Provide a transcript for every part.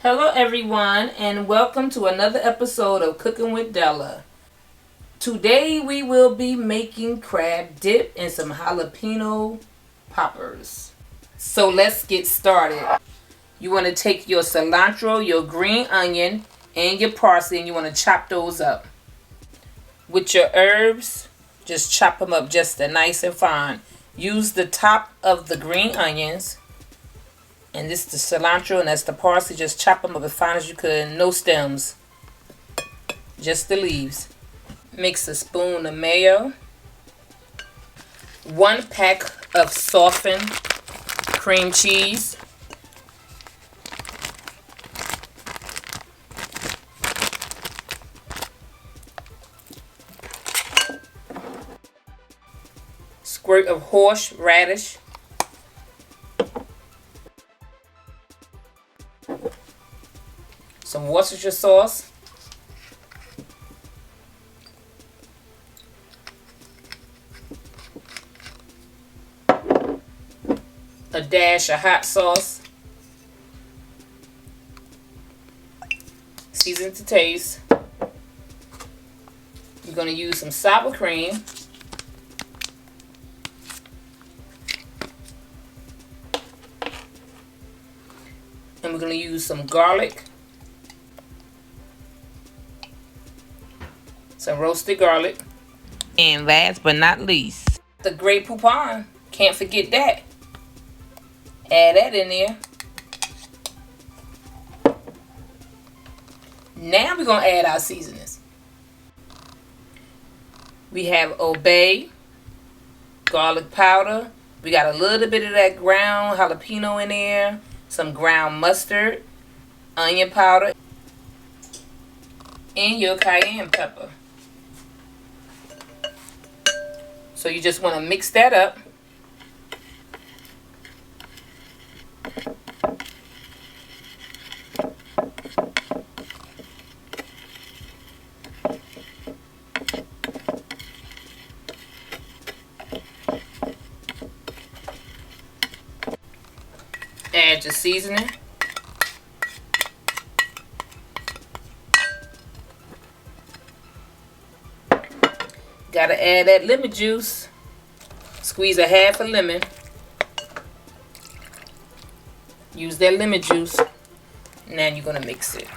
Hello everyone, and welcome to another episode of Cooking with Della. Today we will be making crab dip and some jalapeno poppers. So let's get started. You want to take your cilantro, your green onion, and your parsley, and you want to chop those up. With your herbs, just chop them up just nice and fine. Use the top of the green onions. And this is the cilantro, and that's the parsley. Just chop them up as fine as you could. No stems. Just the leaves. Mix a spoon of mayo. 1 pack of softened cream cheese. Squirt of horseradish. Some Worcestershire sauce. A dash of hot sauce. Season to taste. You're going to use some sour cream. And we're going to use some garlic. Some roasted garlic. And last but not least, the Grey Poupon. Can't forget that. Add that in there. Now we're going to add our seasonings. We have obey, garlic powder. We got a little bit of that ground jalapeno in there. Some ground mustard, onion powder, and your cayenne pepper. So you just want to mix that up. Add your seasoning. Gotta add that lemon juice. Squeeze a half a lemon. Use that lemon juice. Now you're gonna mix it.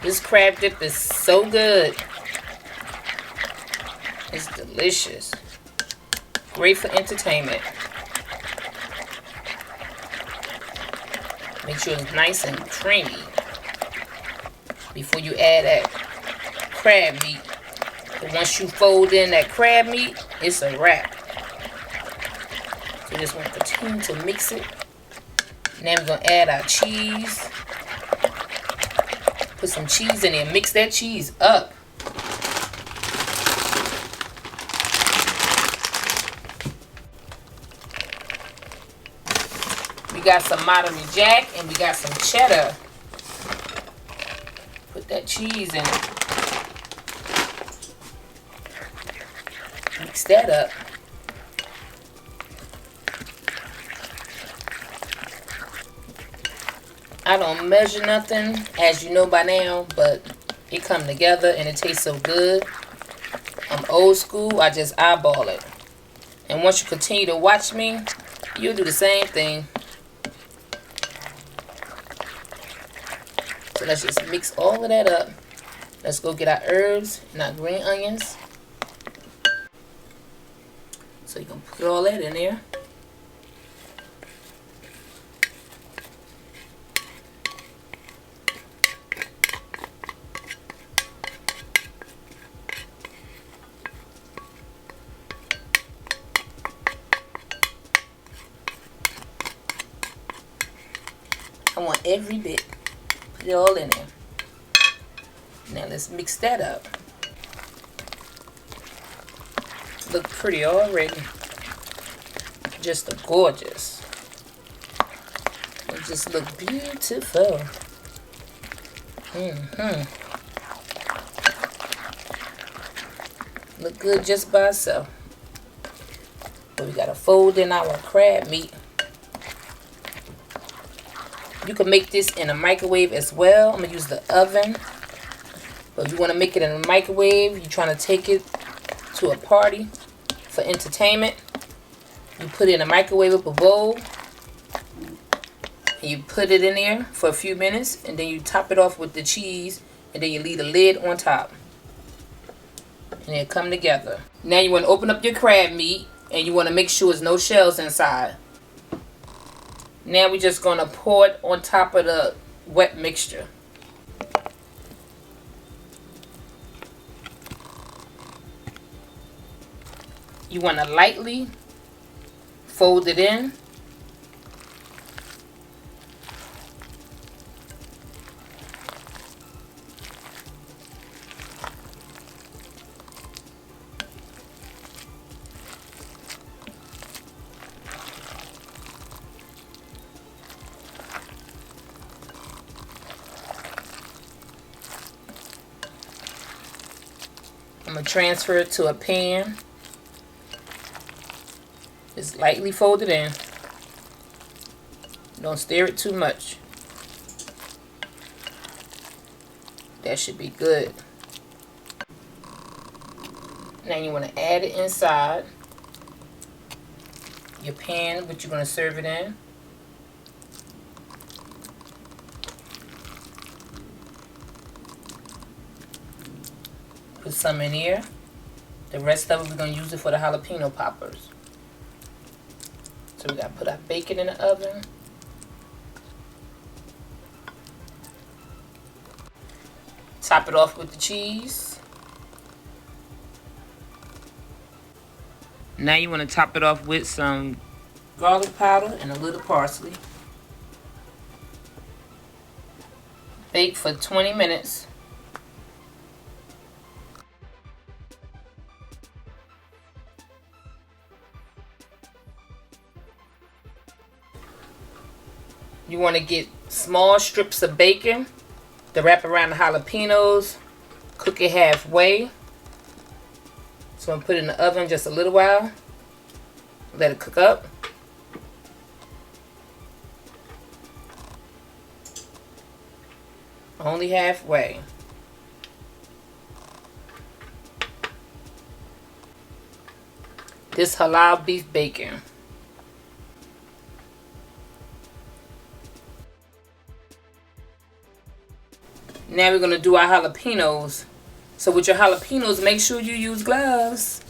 This crab dip is so good. It's delicious. Great for entertainment. Make sure it's nice and creamy before you add that crab meat. But once you fold in that crab meat, it's a wrap. So you just want to continue to mix it. Now we're going to add our cheese. Put some cheese in there. Mix that cheese up. We got some Monterey Jack and we got some cheddar. Put that cheese in it. Mix that up. I don't measure nothing, as you know by now, but it come together and it tastes so good. I'm old school, I just eyeball it. And once you continue to watch me, you'll do the same thing. So let's just mix all of that up. Let's go get our herbs and our green onions. So you can put all that in there. I want every bit. Put it all in there. Now let's mix that up. Look pretty already. Just gorgeous. It just look beautiful. Look good just by itself. But we gotta fold in our crab meat. You can make this in a microwave as well. I'm gonna use the oven. But if you want to make it in a microwave, you're trying to take it to a party for entertainment, you put it in a microwavable bowl. And you put it in there for a few minutes, and then you top it off with the cheese, and then you leave the lid on top. And it'll come together. Now you want to open up your crab meat, and you want to make sure there's no shells inside. Now we're just going to pour it on top of the wet mixture. You want to lightly fold it in. I'm going to transfer it to a pan. Just lightly fold it in. Don't stir it too much. That should be good. Now you want to add it inside your pan, which you're going to serve it in. Put some in here. The rest of it we're going to use it for the jalapeno poppers. So we got to put our bacon in the oven. Top it off with the cheese. Now you want to top it off with some garlic powder and a little parsley. Bake for 20 minutes. You want to get small strips of bacon to wrap around the jalapenos. Cook it halfway. So I'm put it in the oven just a little while. Let it cook up. Only halfway. This halal beef bacon. Now we're going to do our jalapenos. So with your jalapenos, make sure you use gloves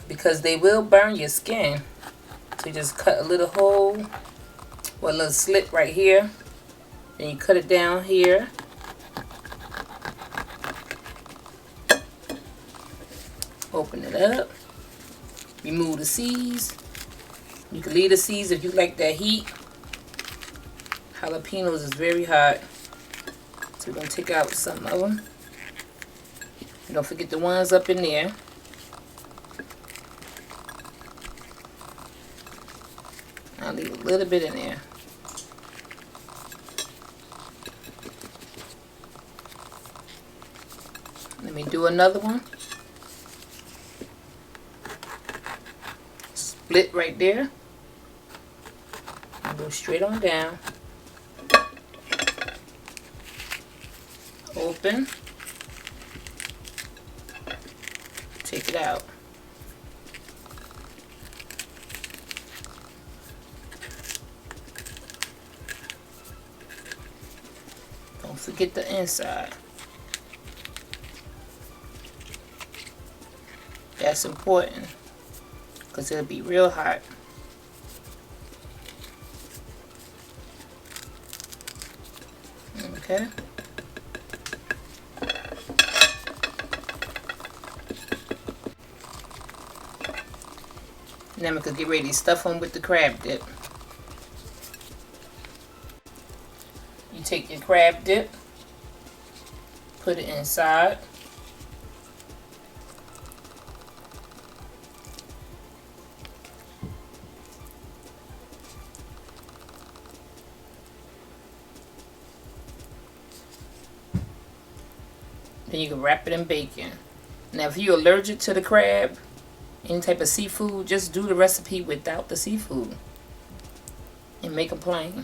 because they will burn your skin. So you just cut a little hole or a little slit right here. Then you cut it down here. Open it up. Remove the seeds. You can leave the seeds if you like that heat. Jalapenos is very hot. So we're going to take out some of them. And don't forget the ones up in there. I'll leave a little bit in there. Let me do another one. Split right there. And go straight on down. Open. Take it out. Don't forget the inside. That's important because it'll be real hot. Okay. Now we could get ready to stuff them with the crab dip. You take your crab dip, put it inside. Then you can wrap it in bacon. Now if you're allergic to the crab, any type of seafood, just do the recipe without the seafood and make them plain.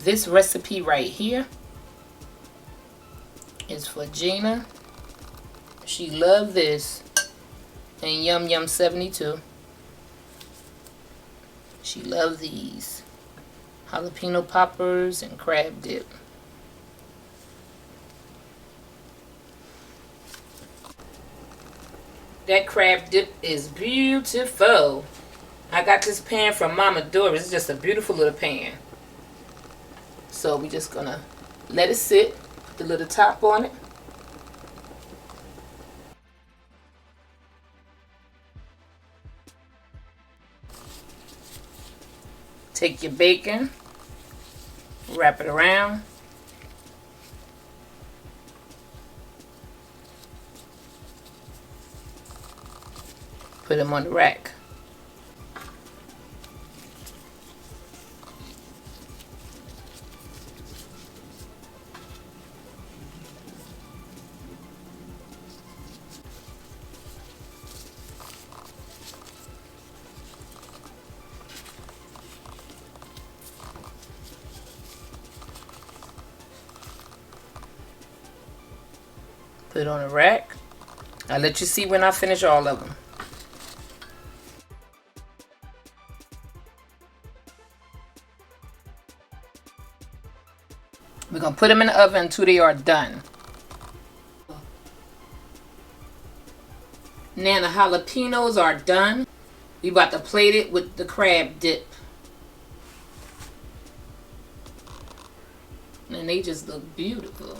This recipe right here is for Gina. She loved this. And Yum Yum 72. She loved these. Jalapeno poppers and crab dip. That crab dip is beautiful. I got this pan from Mama Doris. It's just a beautiful little pan. So we're just gonna let it sit, put the little top on it. Take your bacon, wrap it around. Put them on the rack. Put it on a rack. I'll let you see when I finish all of them. We're going to put them in the oven until they are done. Now the jalapenos are done. We about to plate it with the crab dip. And they just look beautiful.